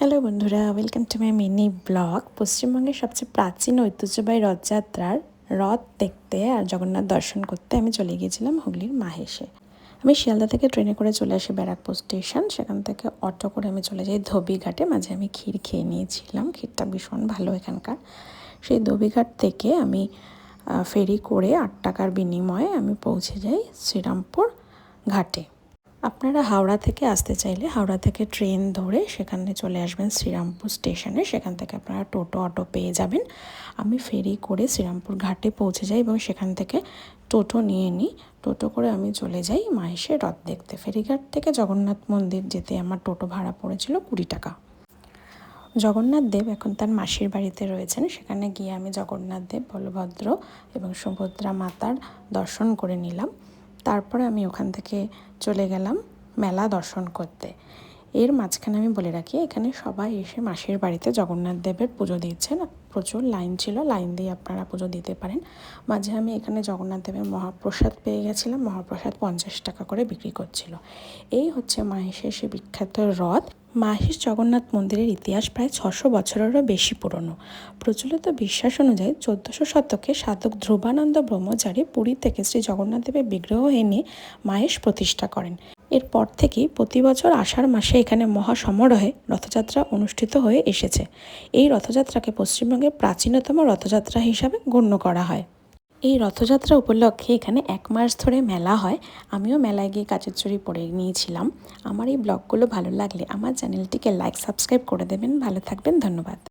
Hello বন্ধুরা, welcome to my mini blog. পশ্চিমবঙ্গের সবচেয়ে প্রাচীন ঐতিহ্যবাহী রথযাত্রার রথ দেখতে আর জগন্নাথ দর্শন করতে আমি চলে গিয়েছিলাম হুগলির মাহেশে। আমি শিয়ালদা থেকে ট্রেনে করে চলে আসি ব্যারাকপুর স্টেশন। সেখান থেকে অটো করে আমি চলে যাই ধোবিঘাটে। মাঝে আমি ক্ষীর খেয়ে নিয়েছিলাম, ক্ষীরটা ভীষণ ভালো এখানকার। সেই ধোবিঘাট থেকে আমি ফেরি করে 8 টাকার বিনিময়ে আমি পৌঁছে যাই শ্রীরামপুর ঘাটে। আপনারা হাওড়া থেকে আসতে চাইলে হাওড়া থেকে ট্রেন ধরে সেখানে চলে আসবেন শ্রীরামপুর স্টেশনে। সেখান থেকে আপনারা টোটো অটো পেয়ে যাবেন। আমি ফেরি করে শ্রীরামপুর ঘাটে পৌঁছে যাই এবং সেখান থেকে টোটো নিয়ে নিই। টোটো করে আমি চলে যাই মাহেশের রথ দেখতে। ফেরিঘাট থেকে জগন্নাথ মন্দির যেতে আমার টোটো ভাড়া পড়েছিল 20 টাকা। জগন্নাথ দেব এখন তার মাসির বাড়িতে রয়েছেন। সেখানে গিয়ে আমি জগন্নাথ দেব, বলভদ্র এবং সুভদ্রা মাতার দর্শন করে নিলাম। তারপরে আমি ওখান থেকে চলে গেলাম মেলা দর্শন করতে। এর মাঝখানে আমি বলে রাখি, এখানে সবাই এসে মাসির বাড়িতে জগন্নাথ দেবের পুজো দিচ্ছেন। প্রচুর লাইন ছিল, লাইন দিয়ে আপনারা পুজো দিতে পারেন। মাঝে আমি এখানে জগন্নাথ দেবের মহাপ্রসাদ পেয়ে গেছিলাম। মহাপ্রসাদ 50 টাকা করে বিক্রি করছিল। এই হচ্ছে মাহেশের সে বিখ্যাত রথ। মাহেশ জগন্নাথ মন্দিরের ইতিহাস প্রায় 600 বছরেরও বেশি পুরনো। প্রচলিত বিশ্বাস অনুযায়ী 1400 শতকে সাধক ধ্রুবানন্দ ব্রহ্মচারী পুরী থেকে শ্রী জগন্নাথ দেবের বিগ্রহ এনে মাহেশ প্রতিষ্ঠা করেন। এরপর থেকেই প্রতি বছর আষাঢ় মাসে এখানে মহাসমারোহে রথযাত্রা অনুষ্ঠিত হয়ে এসেছে। এই রথযাত্রাকে পশ্চিমবঙ্গের প্রাচীনতম রথযাত্রা হিসাবে গণ্য করা হয়। এই রথযাত্রা উপলক্ষে এখানে 1 মাস ধরে মেলা হয়। আমিও মেলায় গিয়ে কাচের চুড়ি পরে নিয়েছিলাম। আমার এই ব্লগগুলো ভালো লাগলে আমার চ্যানেলটিকে লাইক সাবস্ক্রাইব করে দেবেন। ভালো থাকবেন, ধন্যবাদ।